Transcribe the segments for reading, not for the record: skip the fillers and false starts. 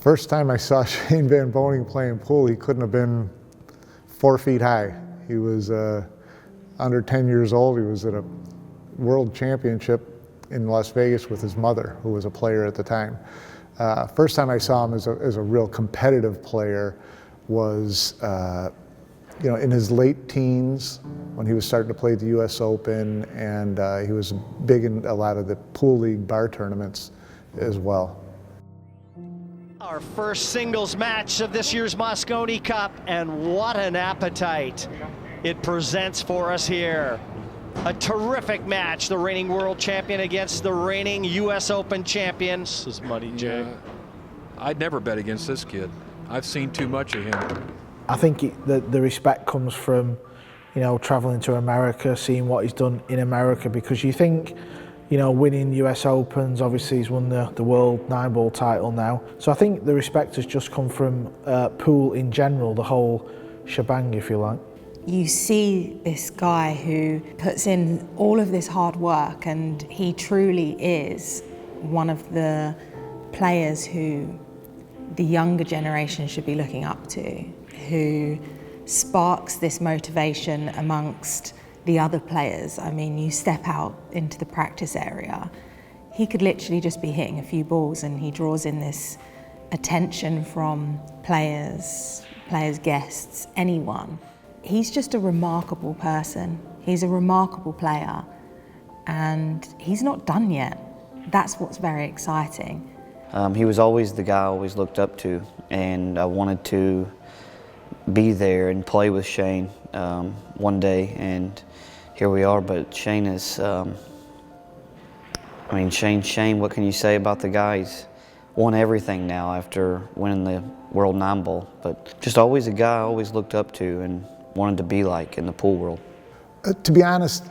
First time I saw Shane Van Boening playing pool, he couldn't have been 4 feet high. He was under 10 years old. He was at a world championship in Las Vegas with his mother, who was a player at the time. First time I saw him as a real competitive player was in his late teens when he was starting to play the US Open, and he was big in a lot of the pool league bar tournaments as well. Our first singles match of this year's Mosconi Cup, and what an appetite it presents for us here. A terrific match, the reigning world champion against the reigning US Open champion. This is money, Jay. I'd never bet against this kid. I've seen too much of him. I think the respect comes from, traveling to America, seeing what he's done in America, because you think, winning US Opens, obviously he's won the world Nineball title now. So I think the respect has just come from pool in general, the whole shebang, if you like. You see this guy who puts in all of this hard work, and he truly is one of the players who the younger generation should be looking up to, who sparks this motivation amongst the other players. I mean, you step out into the practice area, he could literally just be hitting a few balls and he draws in this attention from players, guests, anyone. He's just a remarkable person. He's a remarkable player, and he's not done yet. That's what's very exciting. He was always the guy I always looked up to, and I wanted to be there and play with Shane one day, and here we are. But Shane is, Shane, what can you say about the guy? He's won everything now after winning the World Nineball, but just always a guy I always looked up to and wanted to be like in the pool world. To be honest,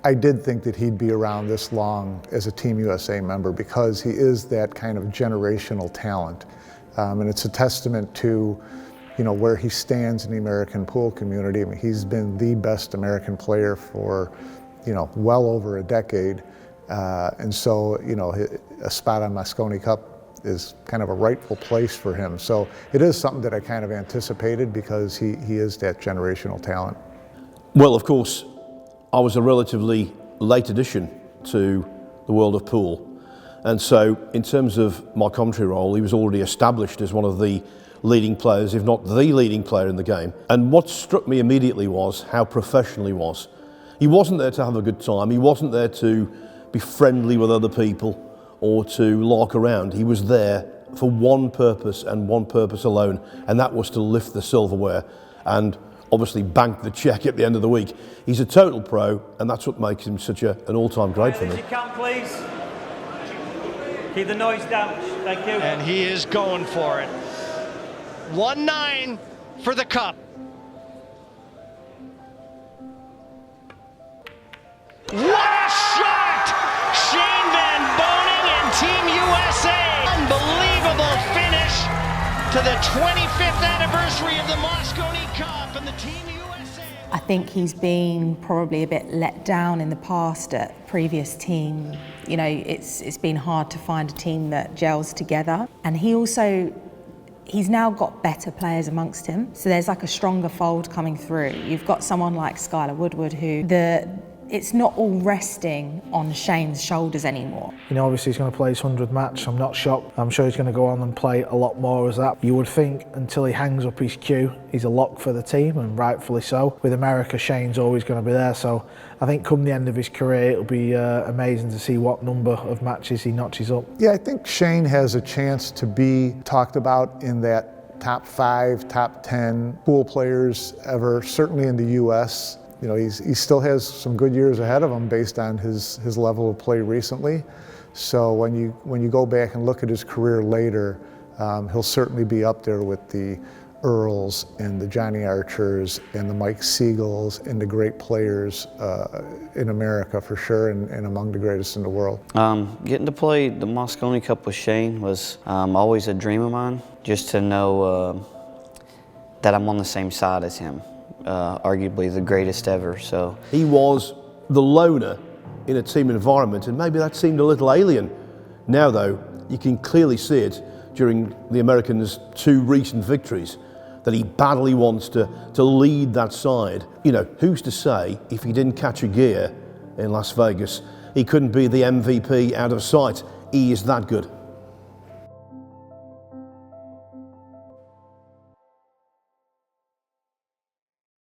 I did think that he'd be around this long as a Team USA member, because he is that kind of generational talent. And it's a testament to, where he stands in the American pool community. I mean, he's been the best American player for, well over a decade. And so, a spot on Mosconi Cup is kind of a rightful place for him. So it is something that I kind of anticipated, because he is that generational talent. Well, of course, I was a relatively late addition to the world of pool. And so in terms of my commentary role, he was already established as one of the leading players, if not the leading player in the game. And what struck me immediately was how professional he was. He wasn't there to have a good time. He wasn't there to be friendly with other people or to lark around. He was there for one purpose and one purpose alone, and that was to lift the silverware and obviously bank the check at the end of the week. He's a total pro, and that's what makes him such an all-time great for me. If you can, please. Keep the noise down. Thank you. And he is going for it. 1-9 for the cup. What a shot! Shane Van Boening and Team USA. Unbelievable finish to the 25th anniversary of the Mosconi Cup and the Team USA. I think he's been probably a bit let down in the past at previous team. It's been hard to find a team that gels together. And he's now got better players amongst him. So there's like a stronger fold coming through. You've got someone like Skylar Woodward who it's not all resting on Shane's shoulders anymore. Obviously he's going to play his 100th match. I'm not shocked. I'm sure he's going to go on and play a lot more as that. You would think until he hangs up his cue, he's a lock for the team, and rightfully so. With America, Shane's always going to be there. So I think come the end of his career, it'll be amazing to see what number of matches he notches up. Yeah, I think Shane has a chance to be talked about in that top 5, top 10 pool players ever, certainly in the US. He still has some good years ahead of him based on his level of play recently. So when you go back and look at his career later, he'll certainly be up there with the Earls and the Johnny Archers and the Mike Siegels and the great players in America for sure, and among the greatest in the world. Getting to play the Mosconi Cup with Shane was always a dream of mine, just to know that I'm on the same side as him. Arguably the greatest ever. So he was the loner in a team environment, and maybe that seemed a little alien. Now though, you can clearly see it. during the Americans' 2 recent victories that he badly wants to lead that side. You know, who's to say if he didn't catch a gear in Las Vegas, he couldn't be the MVP out of sight. He is that good.